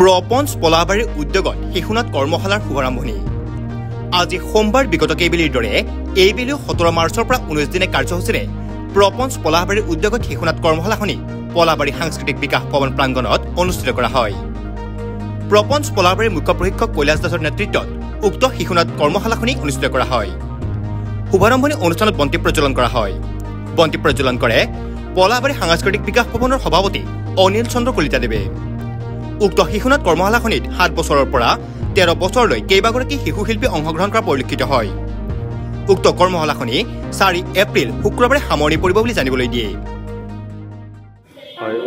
প্ৰপঞ্চ পলাবাৰীৰ উদ্যোগত শিশুনাথ কৰ্মশালাৰ শুভাৰম্ভণি আজি সোমবাৰ বিগত কেইবেলিৰ দৰে এইবেলিও 17 মাৰ্চৰ পৰা 19 দিনে কাৰ্যসূচীৰে প্ৰপঞ্চ পলাবাৰীৰ উদ্যোগত শিশুনাথ কৰ্মশালাখনি পলাবাৰী সাংস্কৃতিক বিকাশ ভৱন প্ৰাংগণত অনুষ্ঠিত কৰা হয়। প্ৰপঞ্চ পলাবাৰীৰ মুখ্য প্ৰশিক্ষক কৈলাশ দাসৰ নেতৃত্বত উক্ত শিশুনাথ কৰ্মশালাখনি অনুষ্ঠিত কৰা হয়। শুভাৰম্ভণি অনুষ্ঠানত বন্তি প্ৰজ্বলন কৰা হয়। বন্তি প্ৰজ্বলন কৰে পলাবাৰী সাংস্কৃতিক বিকাশ ভৱনৰ সভাপতি অনিল চন্দ্ৰ কলিতাদেৱে। উক্ত শিশুনাথ কৰ্মশালাখনিত 7 বছৰৰ পৰা 13 বছৰলৈ কেইবাগৰাকী শিশু শিল্পী অংশগ্ৰহণ কৰা পৰিলক্ষিত হয়। উক্ত কৰ্মশালাখনি 4 এপ্ৰিল শুক্ৰবাৰে সামৰণি পৰিব বুলি জানিবলৈ দিয়ে।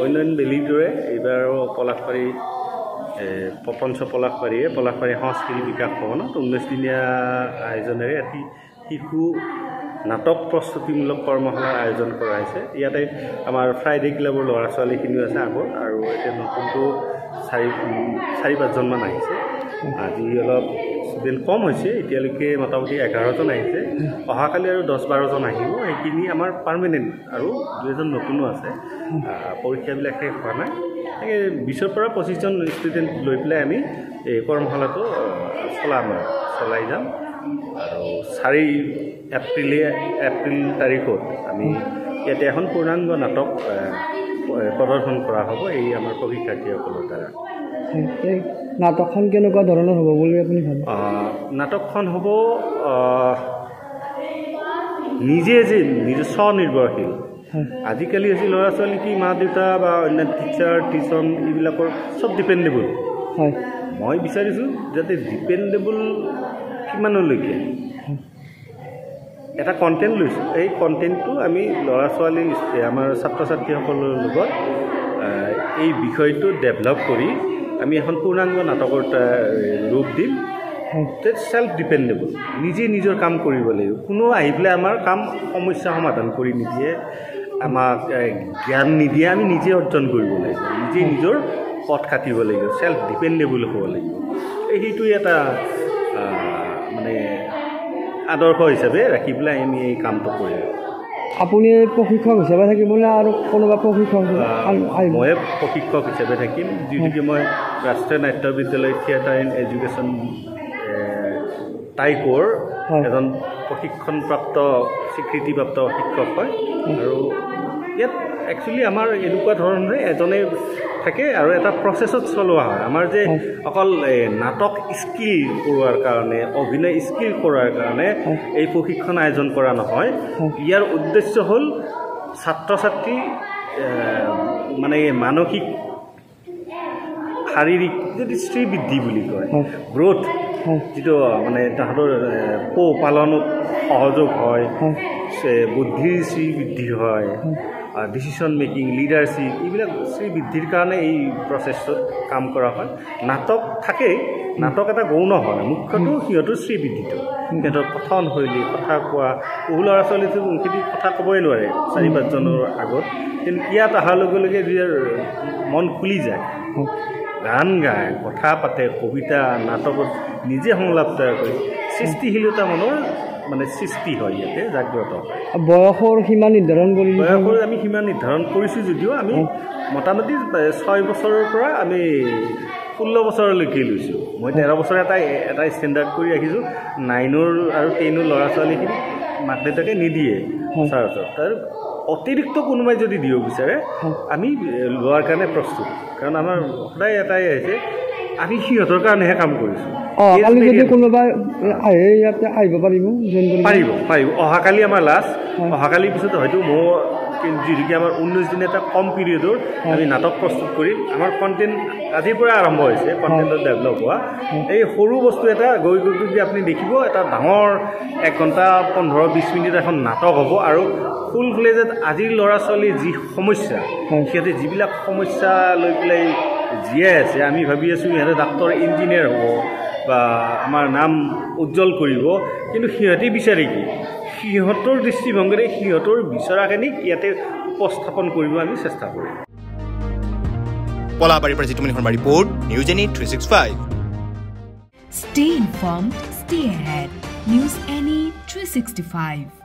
অন্যান্য বেলিৰ দৰে এইবাৰো পলাশবাৰী প্ৰপঞ্চ পলাশবাৰীয়ে পলাশবাৰী সাংস্কৃতিক বিকাশ ভৱনত 19 দিনীয়া আয়োজনেৰে এটি শিশু নাটক প্ৰস্তুতিমূলক কৰ্মশালাৰ আয়োজন কৰা হৈছে। ইয়াতে আমাৰ ফ্ৰাইডে ক্লাবৰ ল'ৰা ছোৱালীখিনিও আছে আগৰ, আৰু এতিয়া নতুনটো 4-5জনমান আহিছে। আজি অলপ ষ্টুডেণ্ট কম হৈছে, এতিয়ালৈকে মোটামুটি 11জন আহিছে। অহাকালি আৰু 10-12জন আহিব। সেইখিনি আমাৰ পাৰ্মানেণ্ট, আৰু 2জন নতুনো আছে। পৰীক্ষাবিলাক শেষ হোৱা নাই। 20ৰ পৰা 25জন ষ্টুডেণ্ট লৈ পেলাই আমি এই কৰ্মশালাটো চলাই যাম। আৰু 4 এপ্ৰিল তাৰিখত আমি ইয়াতে এখন পূৰ্ণাংগ নাটক প্ৰদৰ্শন কৰা হ'ব এই আমাৰ প্ৰশিক্ষাৰ্থীসকলৰ দ্বাৰা। নাটকখন কেনেকুৱা ধৰণৰ হ'ব বুলি আপুনি ভাবে? নাটকখন হ'ব নিজে স্বনিৰ্ভৰশীল। আজিকালি হৈছে ল'ৰা ছোৱালী কি মা দেউতা বা অন্য টিচাৰ টিউশ্যন এইবিলাকৰ চব ডিপেণ্ডেবল। হয়, মই বিচাৰিছোঁ যাতে ডিপেণ্ডেবল কিমানলৈকে এটা কণ্টেণ্ট লৈছোঁ, এই কণ্টেণ্টটো আমি ল'ৰা ছোৱালী আমাৰ ছাত্ৰ ছাত্ৰীসকলৰ লগত এই বিষয়টো ডেভেলপ কৰি আমি এখন পূৰ্ণাংগ নাটকৰ ৰূপ দিম। ছেল্ফ ডিপেণ্ডেবল, নিজে নিজৰ কাম কৰিব লাগিব। কোনো আহি পেলাই আমাৰ সমস্যা সমাধান কৰি নিদিয়ে, আমাক জ্ঞান নিদিয়ে। আমি নিজে অৰ্জন কৰিব লাগিব, নিজে নিজৰ পথ কাটিব লাগিব, ছেল্ফ ডিপেণ্ডেবল হ'ব লাগিব। সেইটো এটা মানে আদৰ্শ হিচাপে ৰাখি পেলাই আমি এই কামটো কৰিম। আপুনি প্ৰশিক্ষক হিচাপে থাকিবনে আৰু কোনোবা প্ৰশিক্ষক? ময়ে প্ৰশিক্ষক হিচাপে থাকিম, যিহেতুকে মই ৰাষ্ট্ৰীয় নাট্য বিদ্যালয় থিয়েটাৰ এণ্ড এডুকেশ্যন টাইপৰ এজন প্ৰশিক্ষণপ্ৰাপ্ত স্বীকৃতিপ্ৰাপ্ত শিক্ষক হয়। আৰু ইয়াত একচুৱেলি আমাৰ এনেকুৱা ধৰণে এজনে থাকে আৰু এটা প্ৰচেছত চলোৱা হয়। আমাৰ যে অকল নাটক স্কিল কৰোৱাৰ কাৰণে, অভিনয় স্কিল কৰাৰ কাৰণে এই প্ৰশিক্ষণ আয়োজন কৰা নহয়। ইয়াৰ উদ্দেশ্য হ'ল ছাত্ৰ ছাত্ৰী মানে মানসিক শাৰীৰিক যদি শ্ৰীবৃদ্ধি বুলি কয়, গ্ৰ'থ, যিটো মানে তাহাঁতৰ পোহপালনত সহযোগ হয়, বুদ্ধিৰ শ্ৰীবৃদ্ধি হয়, ডিচিশ্যন মেকিং, লিডাৰশ্বিপ, এইবিলাক শ্ৰীবৃদ্ধিৰ কাৰণে এই প্ৰচেছটোত কাম কৰা হয়। নাটক থাকেই, নাটক এটা গৌণ হয়, মুখ্যটো সিহঁতৰ শ্ৰীবৃদ্ধিটো, সিহঁতৰ কথন শৈলী, কথা কোৱা। বহু ল'ৰা ছোৱালীটো মুখেদি কথা ক'বই নোৱাৰে 4-5জনৰ আগত, কিন্তু ইয়াত অহাৰ লগে লগে নিজৰ মন খুলি যায়, গান গায়, কথা পাতে, কবিতা নাটকত নিজে সংলাপ তৈয়াৰ কৰি সৃষ্টিশীলতা মনৰ মানে সৃষ্টি হয়, ইয়াতে জাগ্ৰত হয়। বয়সৰ সীমা নিৰ্ধাৰণ কৰি বয়সৰ আমি সীমা নিৰ্ধাৰণ কৰিছোঁ যদিও আমি মোটামুটি 6 বছৰৰ পৰা আমি 16 বছৰলৈকে লৈছোঁ। মই 13 বছৰ এটা ষ্টেণ্ডাৰ্ড কৰি ৰাখিছোঁ। 9 আৰু 10 ল'ৰা ছোৱালীখিনি মাক দেউতাকে নিদিয়ে চাৰ্জত। তাৰ অতিৰিক্ত কোনোবাই যদি দিব বিচাৰে আমি লোৱাৰ কাৰণে প্ৰস্তুত, কাৰণ আমাৰ সদায় এটাই আহিছে, আমি সিহঁতৰ কাৰণেহে কাম কৰিছোঁ। যদি কোনোবাই আহে ইয়াতে আহিব পাৰিব? পাৰিব। অহাকালি আমাৰ লাষ্ট। অহাকালিৰ পিছত হয়তো মোৰ যিহেতুকে আমাৰ 19 দিন এটা কম পিৰিয়ডৰ আমি নাটক প্ৰস্তুত কৰিম। আমাৰ কণ্টেণ্ট আজিৰ পৰা আৰম্ভ হৈছে, কণ্টেণ্টত ডেভেলপ হোৱা। এই সৰু বস্তু এটা গৈ আপুনি দেখিব, এটা ডাঙৰ 1 ঘণ্টা 15-20 মিনিট এখন নাটক হ'ব। আৰু ফুল ফ্লেজত আজিৰ ল'ৰা ছোৱালীৰ যি সমস্যা, সিহঁতে যিবিলাক সমস্যা লৈ পেলাই জীয়াই আছে, আমি ভাবি আছোঁ সিহঁতে ডাক্তৰ ইঞ্জিনিয়াৰ হ'ব বা আমাৰ নাম উজ্জ্বল কৰিব, কিন্তু সিহঁতে বিচাৰে কি? সিহঁতৰ দৃষ্টিভংগীৰে সিহঁতৰ বিচৰাখিনিক ইয়াতে উপস্থাপন কৰিব আমি চেষ্টা কৰিম। পলাবাৰীৰ পৰা Jitumoni Sarma report, news any 365। Stay informed, stay ahead. News Any 365.